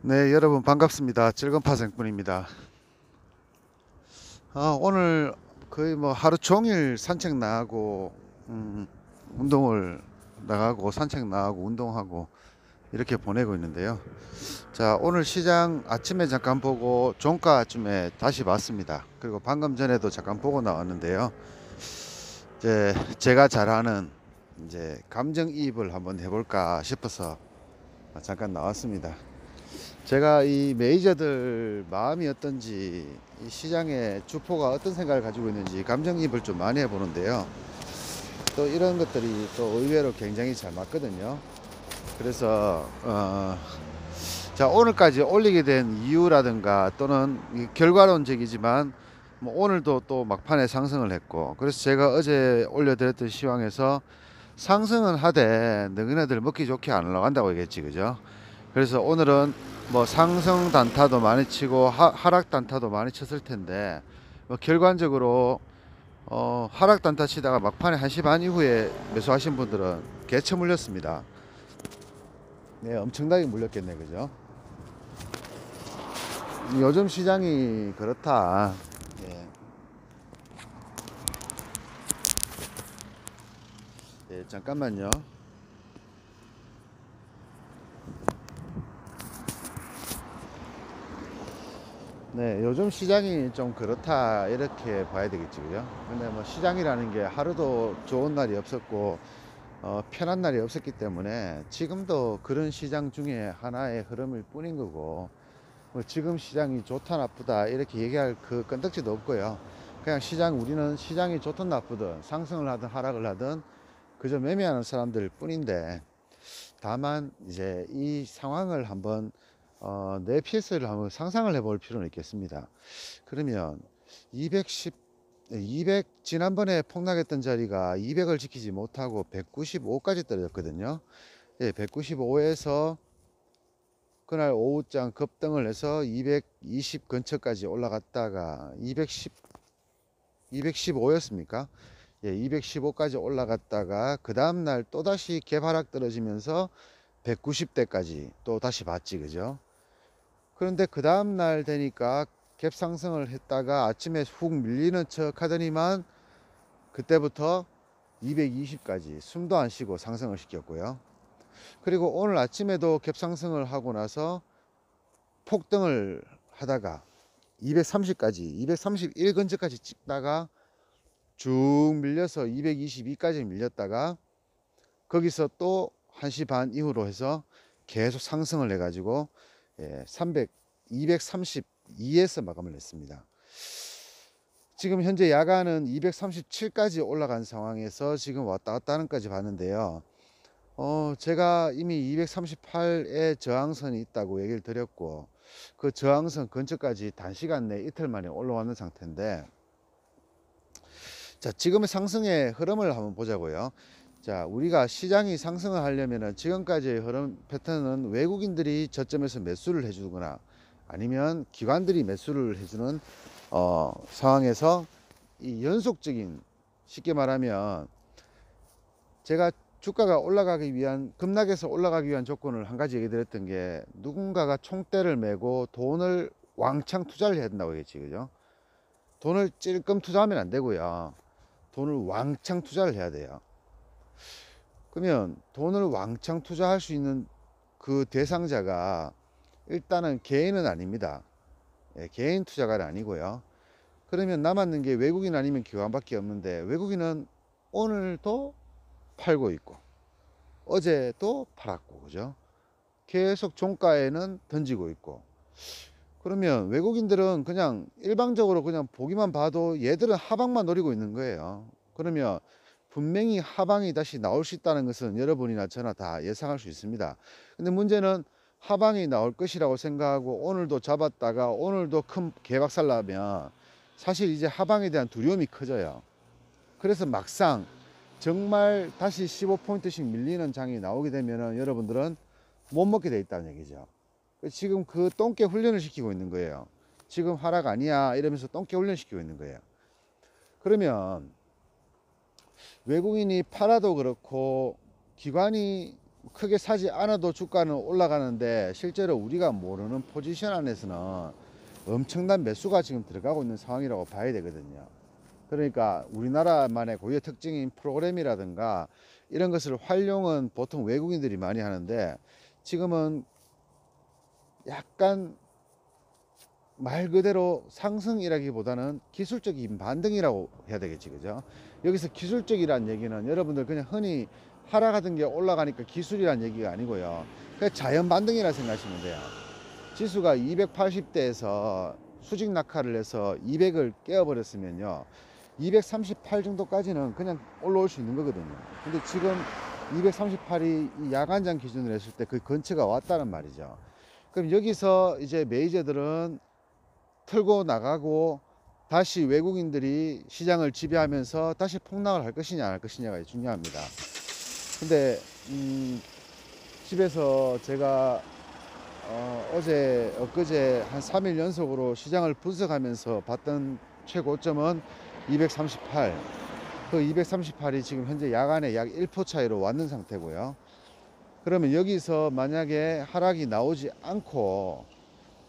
네, 여러분 반갑습니다. 즐거운파생꾼입니다. 오늘 거의 뭐 하루 종일 산책 나가고 운동을 나가고 산책 나가고 운동하고 이렇게 보내고 있는데요. 자, 오늘 시장 아침에 잠깐 보고 종가쯤에 다시 봤습니다. 그리고 방금 전에도 잠깐 보고 나왔는데요. 이제 제가 잘 아는 이제 감정이입을 한번 해볼까 싶어서 잠깐 나왔습니다. 제가 이 메이저들 마음이 어떤지, 이 시장의 주포가 어떤 생각을 가지고 있는지 감정이입을 좀 많이 해보는데요. 또 이런 것들이 또 의외로 굉장히 잘 맞거든요. 그래서 자, 오늘까지 올리게 된 이유라든가 또는 결과론적이지만 뭐 오늘도 또 막판에 상승을 했고, 그래서 제가 어제 올려드렸던 시황에서 상승은 하되 너희네들 먹기 좋게 안 올라간다고 얘기했지, 그죠? 그래서 오늘은 뭐 상승 단타도 많이 치고 하락 단타도 많이 쳤을 텐데, 뭐 결과적으로 하락 단타 치다가 막판에 1시 반 이후에 매수하신 분들은 개처 물렸습니다. 네, 엄청나게 물렸겠네, 그죠? 요즘 시장이 그렇다. 예, 예, 잠깐만요. 네, 요즘 시장이 좀 그렇다 이렇게 봐야 되겠지, 그죠? 근데 뭐 시장이라는 게 하루도 좋은 날이 없었고 편한 날이 없었기 때문에 지금도 그런 시장 중에 하나의 흐름일 뿐인 거고, 뭐 지금 시장이 좋다 나쁘다 이렇게 얘기할 그 건덕지도 없고요. 그냥 시장, 우리는 시장이 좋든 나쁘든 상승을 하든 하락을 하든 그저 매매하는 사람들 뿐인데, 다만 이제 이 상황을 한번 내 필수를 한번 상상을 해볼 필요는 있겠습니다. 그러면 210, 200 지난번에 폭락했던 자리가 200을 지키지 못하고 195까지 떨어졌거든요. 예, 195에서 그날 오후장 급등을 해서 220 근처까지 올라갔다가 210, 215였습니까? 예, 215까지 올라갔다가 그 다음날 또다시 개발락 떨어지면서 190대까지 또 다시 봤지, 그죠? 그런데 그 다음날 되니까 갭 상승을 했다가 아침에 훅 밀리는 척 하더니만 그때부터 220까지 숨도 안 쉬고 상승을 시켰고요. 그리고 오늘 아침에도 갭 상승을 하고 나서 폭등을 하다가 230까지 231 근처까지 찍다가 쭉 밀려서 222까지 밀렸다가 거기서 또 1시 반 이후로 해서 계속 상승을 해 가지고 300 232에서 마감을 했습니다. 지금 현재 야간은 237까지 올라간 상황에서 지금 왔다 갔다 하는까지 봤는데요. 제가 이미 238에 저항선이 있다고 얘기를 드렸고, 그 저항선 근처까지 단시간 내 이틀 만에 올라왔는 상태인데, 자, 지금의 상승의 흐름을 한번 보자고요. 자, 우리가 시장이 상승을 하려면 지금까지의 흐름 패턴은 외국인들이 저점에서 매수를 해주거나 아니면 기관들이 매수를 해주는 상황에서 이 연속적인, 쉽게 말하면 제가 주가가 올라가기 위한, 급락해서 올라가기 위한 조건을 한 가지 얘기 드렸던 게, 누군가가 총대를 메고 돈을 왕창 투자를 해야 된다고 했지, 그죠? 돈을 찔끔 투자하면 안 되고요. 돈을 왕창 투자를 해야 돼요. 그러면 돈을 왕창 투자할 수 있는 그 대상자가 일단은 개인은 아닙니다. 예, 개인 투자가 아니고요. 그러면 남았는 게 외국인 아니면 기관밖에 없는데, 외국인은 오늘도 팔고 있고 어제도 팔았고, 그죠? 계속 종가에는 던지고 있고. 그러면 외국인들은 그냥 일방적으로 그냥 보기만 봐도 얘들은 하방만 노리고 있는 거예요. 그러면 분명히 하방이 다시 나올 수 있다는 것은 여러분이나 저나 다 예상할 수 있습니다. 근데 문제는 하방이 나올 것이라고 생각하고 오늘도 잡았다가 오늘도 큰 개박살 나면 사실 이제 하방에 대한 두려움이 커져요. 그래서 막상 정말 다시 15포인트씩 밀리는 장이 나오게 되면은 여러분들은 못 먹게 돼 있다는 얘기죠. 지금 그 똥개 훈련을 시키고 있는 거예요. 지금 하락 아니야 이러면서 똥개 훈련 시키고 있는 거예요. 그러면 외국인이 팔아도 그렇고 기관이 크게 사지 않아도 주가는 올라가는데 실제로 우리가 모르는 포지션 안에서는 엄청난 매수가 지금 들어가고 있는 상황이라고 봐야 되거든요. 그러니까 우리나라만의 고유의 특징인 프로그램이라든가 이런 것을 활용은 보통 외국인들이 많이 하는데, 지금은 약간 말 그대로 상승이라기보다는 기술적인 반등이라고 해야 되겠지, 그죠? 여기서 기술적이란 얘기는 여러분들 그냥 흔히 하락하던 게 올라가니까 기술이란 얘기가 아니고요, 그냥 자연 반등이라 생각하시면 돼요. 지수가 280대에서 수직 낙하를 해서 200을 깨어버렸으면요, 238 정도까지는 그냥 올라올 수 있는 거거든요. 근데 지금 238이 야간장 기준으로 했을 때 그 근처가 왔다는 말이죠. 그럼 여기서 이제 메이저들은 털고 나가고 다시 외국인들이 시장을 지배하면서 다시 폭락을 할 것이냐 안 할 것이냐가 중요합니다. 근데 집에서 제가 어제 엊그제 한 3일 연속으로 시장을 분석하면서 봤던 최고점은 238. 그 238이 지금 현재 야간에 약 1% 차이로 왔는 상태고요. 그러면 여기서 만약에 하락이 나오지 않고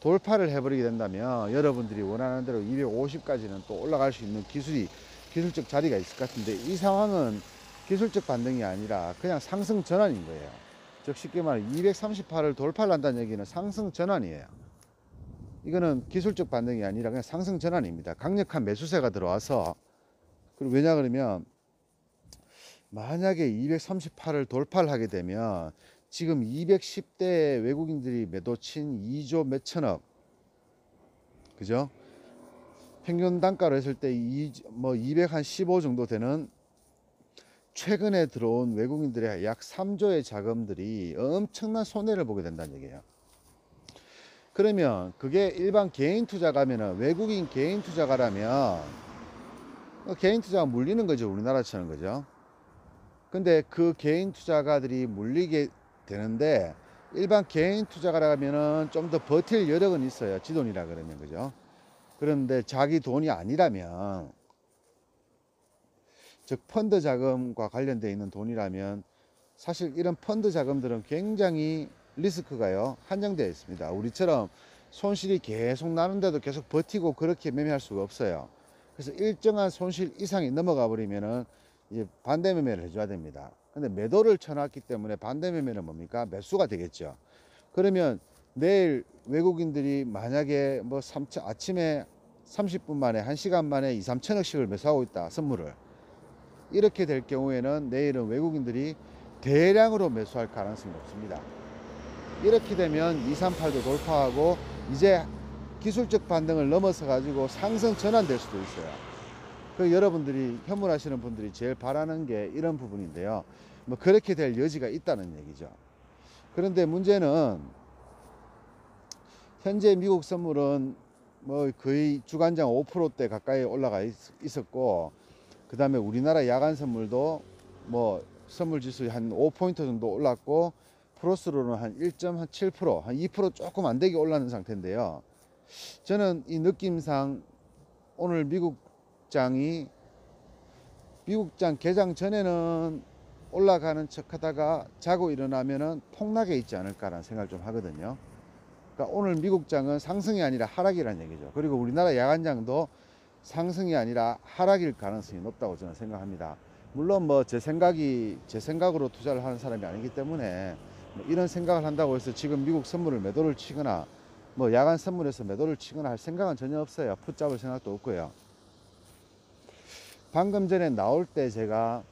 돌파를 해버리게 된다면 여러분들이 원하는 대로 250까지는 또 올라갈 수 있는 기술적 자리가 있을 것 같은데, 이 상황은 기술적 반등이 아니라 그냥 상승 전환인 거예요. 즉 쉽게 말해 238을 돌파를 한다는 얘기는 상승 전환이에요. 이거는 기술적 반등이 아니라 그냥 상승 전환입니다. 강력한 매수세가 들어와서. 그리고 왜냐 그러면 만약에 238을 돌파를 하게 되면 지금 210대 외국인들이 매도친 2조 몇천억, 그죠? 평균 단가로 했을 때 215 정도 되는 최근에 들어온 외국인들의 약 3조의 자금들이 엄청난 손해를 보게 된다는 얘기예요. 그러면 그게 일반 개인 투자가면은, 외국인 개인 투자가라면 개인 투자가 물리는 거죠. 우리나라처럼, 그죠? 근데 그 개인 투자가들이 물리게 되는데, 일반 개인 투자가라면은 좀 더 버틸 여력은 있어요. 지 돈이라 그러면, 그죠? 그런데 자기 돈이 아니라면, 즉 펀드 자금과 관련되어 있는 돈이라면, 사실 이런 펀드 자금들은 굉장히 리스크가요 한정되어 있습니다. 우리처럼 손실이 계속 나는데도 계속 버티고 그렇게 매매할 수가 없어요. 그래서 일정한 손실 이상이 넘어가 버리면은 이제 반대 매매를 해줘야 됩니다. 근데 매도를 쳐놨기 때문에 반대 매매는 뭡니까? 매수가 되겠죠. 그러면 내일 외국인들이 만약에 아침에 30분 만에 1시간 만에 2, 3천억씩을 매수하고 있다, 선물을. 이렇게 될 경우에는 내일은 외국인들이 대량으로 매수할 가능성이 높습니다. 이렇게 되면 238도 돌파하고 이제 기술적 반등을 넘어서 가지고 상승 전환될 수도 있어요. 그 여러분들이 현물하시는 분들이 제일 바라는 게 이런 부분인데요. 그렇게 될 여지가 있다는 얘기죠. 그런데 문제는 현재 미국 선물은 거의 주간장 5%대 가까이 올라가 있었고, 그 다음에 우리나라 야간 선물도 선물 지수 한 5포인트 정도 올랐고, 프로스로는 한 1.7%, 한 2% 조금 안 되게 올랐는 상태인데요. 저는 이 느낌상 오늘 미국장 개장 전에는 올라가는 척 하다가 자고 일어나면은 폭락에 있지 않을까라는 생각을 좀 하거든요. 그러니까 오늘 미국장은 상승이 아니라 하락이라는 얘기죠. 그리고 우리나라 야간장도 상승이 아니라 하락일 가능성이 높다고 저는 생각합니다. 물론 제 생각으로 투자를 하는 사람이 아니기 때문에 이런 생각을 한다고 해서 지금 미국 선물을 매도를 치거나 야간 선물에서 매도를 치거나 할 생각은 전혀 없어요. 풋잡을 생각도 없고요. 방금 전에 나올 때 제가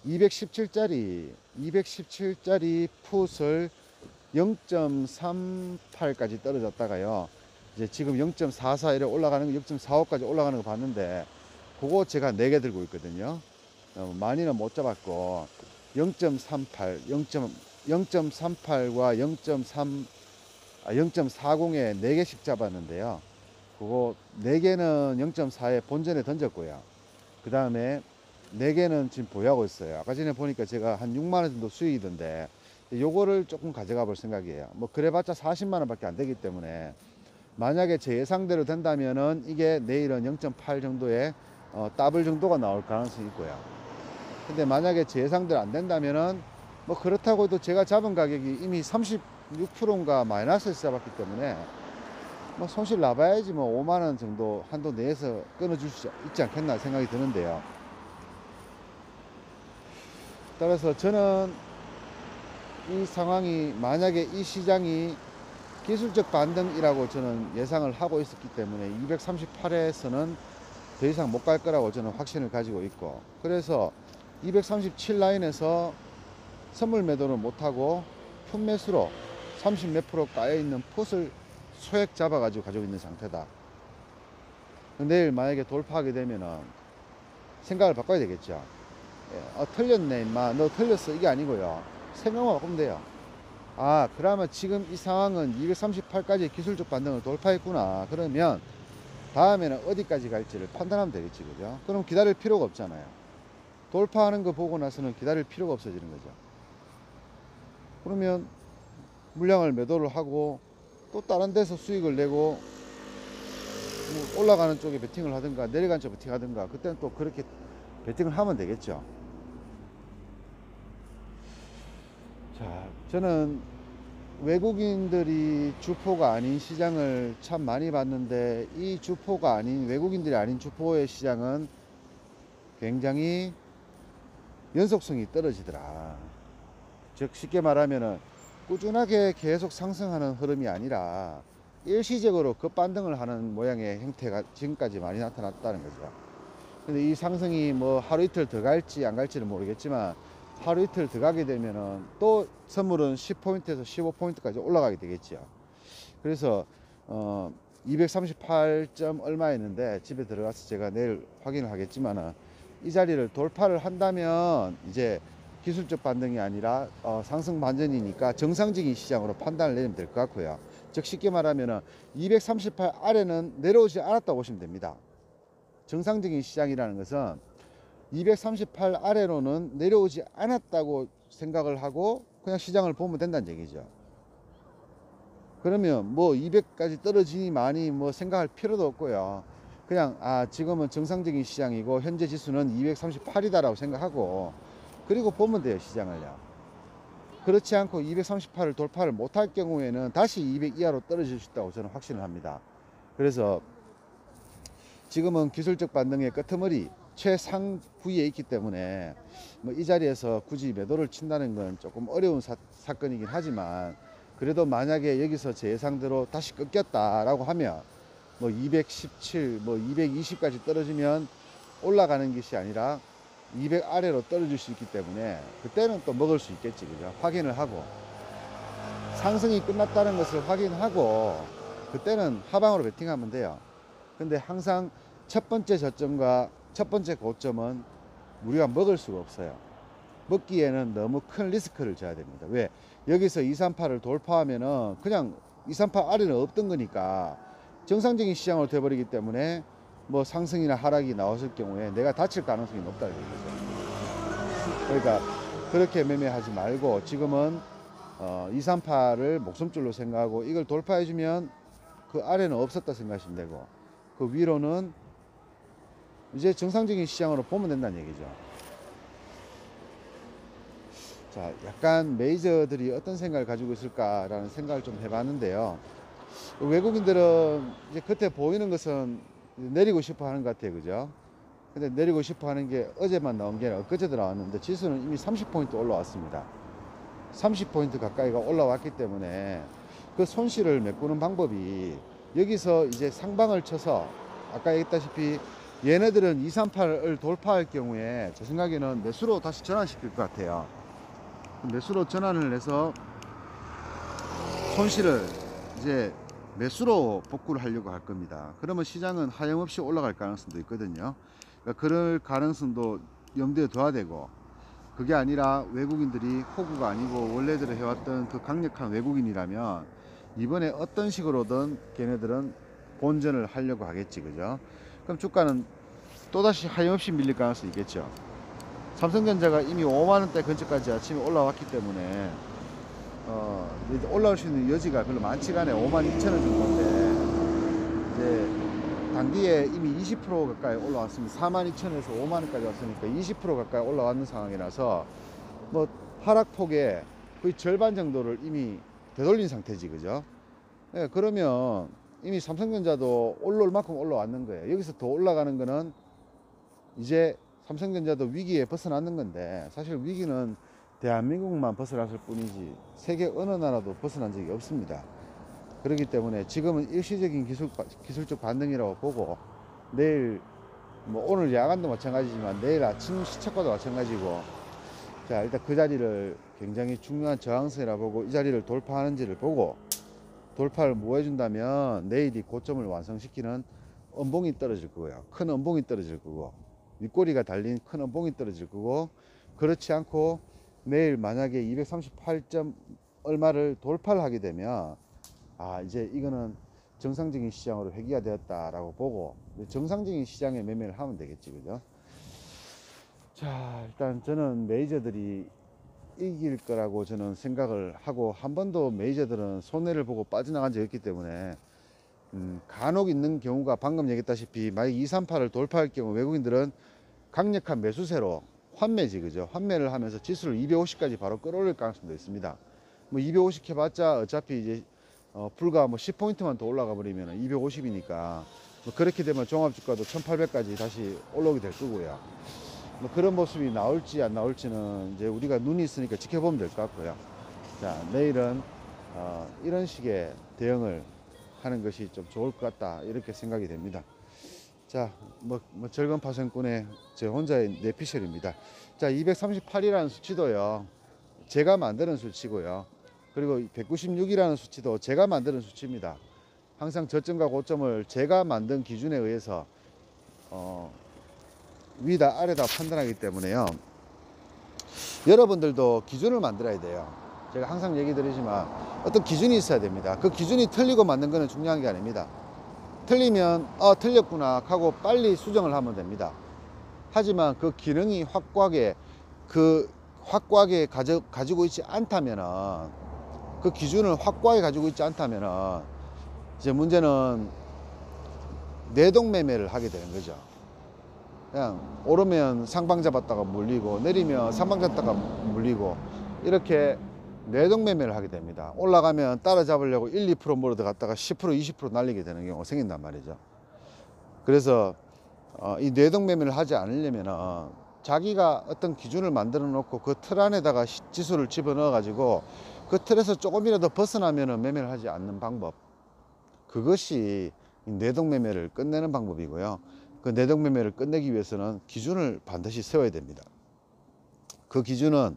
217짜리 풋을 0.38까지 떨어졌다가요, 이제 지금 0.44 이래 올라가는 거, 0.45까지 올라가는 거 봤는데, 그거 제가 4개 들고 있거든요. 많이는 못 잡았고 0.38, 0.38과 0.40에 4개씩 잡았는데요. 그거 4개는 0.4에 본전에 던졌고요. 그 다음에 4개는 지금 보유하고 있어요. 아까 전에 보니까 제가 한 6만원 정도 수익이던데, 요거를 조금 가져가 볼 생각이에요. 그래봤자 40만원 밖에 안 되기 때문에, 만약에 제 예상대로 된다면은 이게 내일은 0.8 정도의 더블 정도가 나올 가능성이 있고요. 근데 만약에 제 예상대로 안 된다면은 뭐 그렇다고 해도 제가 잡은 가격이 이미 36%인가 마이너스에서 잡았기 때문에 뭐 손실 나봐야지 뭐 5만원 정도 한도 내에서 끊어줄 수 있지 않겠나 생각이 드는데요. 따라서 저는 이 상황이 만약에 이 시장이 기술적 반등이라고 저는 예상을 하고 있었기 때문에 238에서는 더 이상 못 갈 거라고 저는 확신을 가지고 있고, 그래서 237 라인에서 선물 매도를 못하고 풋매수로 30 몇 프로 까여있는 풋을 소액 잡아가지고 가지고 있는 상태다. 내일 만약에 돌파하게 되면은 생각을 바꿔야 되겠죠. 예, 틀렸네 임마, 너 틀렸어, 이게 아니고요. 생각만 바꾸면 돼요. 아, 그러면 지금 이 상황은 238까지 기술적 반등을 돌파했구나. 그러면 다음에는 어디까지 갈지를 판단하면 되겠지, 그죠? 그럼 기다릴 필요가 없잖아요. 돌파하는 거 보고 나서는 기다릴 필요가 없어지는 거죠. 그러면 물량을 매도를 하고 또 다른 데서 수익을 내고, 뭐 올라가는 쪽에 베팅을 하든가 내려가는 쪽에 베팅 하든가, 그때는 또 그렇게 베팅을 하면 되겠죠. 자, 저는 외국인들이 주포가 아닌 시장을 참 많이 봤는데, 이 주포가 아닌, 외국인들이 아닌 주포의 시장은 굉장히 연속성이 떨어지더라. 즉 쉽게 말하면은 꾸준하게 계속 상승하는 흐름이 아니라 일시적으로 급반등을 하는 모양의 형태가 지금까지 많이 나타났다는 거죠. 근데 이 상승이 뭐 하루 이틀 더 갈지 안 갈지는 모르겠지만, 하루 이틀 더 가게 되면은 또 선물은 10포인트에서 15포인트까지 올라가게 되겠죠. 그래서 238점 얼마였는데 집에 들어가서 제가 내일 확인을 하겠지만은, 이 자리를 돌파를 한다면 이제 기술적 반등이 아니라 상승 반전이니까 정상적인 시장으로 판단을 내리면 될 것 같고요. 즉 쉽게 말하면은 238 아래는 내려오지 않았다고 보시면 됩니다. 정상적인 시장이라는 것은 238 아래로는 내려오지 않았다고 생각을 하고 그냥 시장을 보면 된다는 얘기죠. 그러면 뭐 200까지 떨어지니 많이 뭐 생각할 필요도 없고요. 그냥 지금은 정상적인 시장이고 현재 지수는 238이다 라고 생각하고, 그리고 보면 돼요, 시장을요. 그렇지 않고 238을 돌파를 못할 경우에는 다시 200 이하로 떨어질 수 있다고 저는 확신을 합니다. 그래서 지금은 기술적 반등의 끄트머리 최상부위에 있기 때문에 뭐 이 자리에서 굳이 매도를 친다는 건 조금 어려운 사건이긴 하지만, 그래도 만약에 여기서 제 예상대로 다시 꺾였다라고 하면 뭐 217, 뭐 220까지 떨어지면 올라가는 것이 아니라 200 아래로 떨어질 수 있기 때문에 그때는 또 먹을 수 있겠지, 그죠? 확인을 하고 상승이 끝났다는 것을 확인하고 그때는 하방으로 베팅하면 돼요. 근데 항상 첫 번째 저점과 첫 번째 고점은 우리가 먹을 수가 없어요. 먹기에는 너무 큰 리스크를 져야 됩니다. 왜? 여기서 238을 돌파하면은 그냥 238 아래는 없던 거니까 정상적인 시장으로 돼버리기 때문에 뭐 상승이나 하락이 나왔을 경우에 내가 다칠 가능성이 높다는 거죠. 그러니까 그렇게 매매하지 말고 지금은 238을 목숨줄로 생각하고 이걸 돌파해주면 그 아래는 없었다 생각하시면 되고, 그 위로는 이제 정상적인 시장으로 보면 된다는 얘기죠. 자, 약간 메이저들이 어떤 생각을 가지고 있을까라는 생각을 좀 해봤는데요. 외국인들은 이제 겉에 보이는 것은 내리고 싶어 하는 것 같아요, 그죠? 근데 내리고 싶어 하는 게 어제만 나온 게 아니라 엊그제도 나왔는데 지수는 이미 30포인트 올라왔습니다. 30포인트 가까이가 올라왔기 때문에 그 손실을 메꾸는 방법이, 여기서 이제 상방을 쳐서 아까 얘기했다시피 얘네들은 238을 돌파할 경우에 제 생각에는 매수로 다시 전환시킬 것 같아요. 매수로 전환을 해서 손실을 이제 매수로 복구를 하려고 할 겁니다. 그러면 시장은 하염없이 올라갈 가능성도 있거든요. 그러니까 그럴 가능성도 염두에 둬야 되고, 그게 아니라 외국인들이 호구가 아니고 원래대로 해왔던 그 강력한 외국인이라면 이번에 어떤 식으로든 걔네들은 본전을 하려고 하겠지, 그죠? 그럼 주가는 또다시 하염없이 밀릴 가능성이 있겠죠. 삼성전자가 이미 5만원대 근처까지 아침에 올라왔기 때문에 이제 올라올 수 있는 여지가 별로 많지가 않아요. 52,000원 정도인데 이제 단기에 이미 20% 가까이 올라왔습니다. 42,000에서 5만원까지 왔으니까 20% 가까이 올라왔는 상황이라서 뭐 하락폭의 거의 절반 정도를 이미 되돌린 상태지, 그죠? 예, 그러면 이미 삼성전자도 올라올 만큼 올라왔는 거예요. 여기서 더 올라가는 거는 이제 삼성전자도 위기에 벗어났는 건데, 사실 위기는 대한민국만 벗어났을 뿐이지 세계 어느 나라도 벗어난 적이 없습니다. 그렇기 때문에 지금은 일시적인 기술적 반등이라고 보고, 내일 뭐 오늘 야간도 마찬가지지만 내일 아침 시작과도 마찬가지고, 자 일단 그 자리를 굉장히 중요한 저항선이라 보고, 이 자리를 돌파하는지를 보고, 돌파를 못 해준다면 내일이 고점을 완성시키는 음봉이 떨어질 거고요. 큰 음봉이 떨어질 거고, 윗꼬리가 달린 큰 음봉이 떨어질 거고, 그렇지 않고 내일 만약에 238점 얼마를 돌파를 하게 되면 이제 이거는 정상적인 시장으로 회귀가 되었다라고 보고 정상적인 시장에 매매를 하면 되겠지, 그죠? 자, 일단 저는 메이저들이 이길 거라고 저는 생각을 하고, 한 번도 메이저들은 손해를 보고 빠져나간 적이 없기 때문에 간혹 있는 경우가 방금 얘기했다시피 만약 238을 돌파할 경우 외국인들은 강력한 매수세로 환매지, 그죠? 환매를 하면서 지수를 250까지 바로 끌어올릴 가능성도 있습니다. 뭐 250 해봤자 어차피 이제 불과 뭐 10포인트만 더 올라가 버리면 250이니까 뭐 그렇게 되면 종합주가도 1800까지 다시 올라오게 될 거고요. 뭐 그런 모습이 나올지 안 나올지는 이제 우리가 눈이 있으니까 지켜보면 될 것 같고요. 자, 내일은 이런 식의 대응을 하는 것이 좀 좋을 것 같다, 이렇게 생각이 됩니다. 자, 뭐 절건 파생꾼의 제 혼자의 내피셜입니다. 자, 238이라는 수치도요, 제가 만드는 수치고요. 그리고 196이라는 수치도 제가 만드는 수치입니다. 항상 저점과 고점을 제가 만든 기준에 의해서 위다 아래다 판단하기 때문에요. 여러분들도 기준을 만들어야 돼요. 제가 항상 얘기 드리지만 어떤 기준이 있어야 됩니다. 그 기준이 틀리고 맞는 거는 중요한 게 아닙니다. 틀리면 틀렸구나 하고 빨리 수정을 하면 됩니다. 하지만 그 기능이 확고하게 가지고 있지 않다면은, 그 기준을 확고하게 가지고 있지 않다면은 이제 문제는 내동매매를 하게 되는 거죠. 그냥 오르면 상방 잡았다가 물리고, 내리면 상방 잡다가 물리고, 이렇게 내동매매를 하게 됩니다. 올라가면 따라잡으려고 1, 2% 몰아서 갔다가 10%, 20% 날리게 되는 경우가 생긴단 말이죠. 그래서 이 내동매매를 하지 않으려면 자기가 어떤 기준을 만들어 놓고 그 틀 안에다가 지수를 집어넣어 가지고 그 틀에서 조금이라도 벗어나면 매매를 하지 않는 방법, 그것이 내동매매를 끝내는 방법이고요. 그 내동매매를 끝내기 위해서는 기준을 반드시 세워야 됩니다. 그 기준은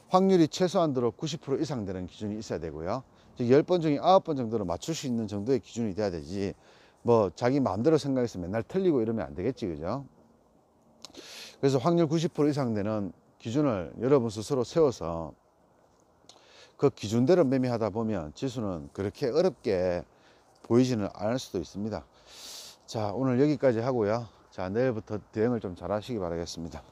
확률이 최소한도로 90% 이상 되는 기준이 있어야 되고요. 즉 10번 중에 9번 정도는 맞출 수 있는 정도의 기준이 돼야 되지, 뭐 자기 마음대로 생각해서 맨날 틀리고 이러면 안 되겠지, 그죠? 그래서 확률 90% 이상 되는 기준을 여러분 스스로 세워서 그 기준대로 매매하다 보면 지수는 그렇게 어렵게 보이지는 않을 수도 있습니다. 자, 오늘 여기까지 하고요. 자, 내일부터 대응을 좀 잘 하시기 바라겠습니다.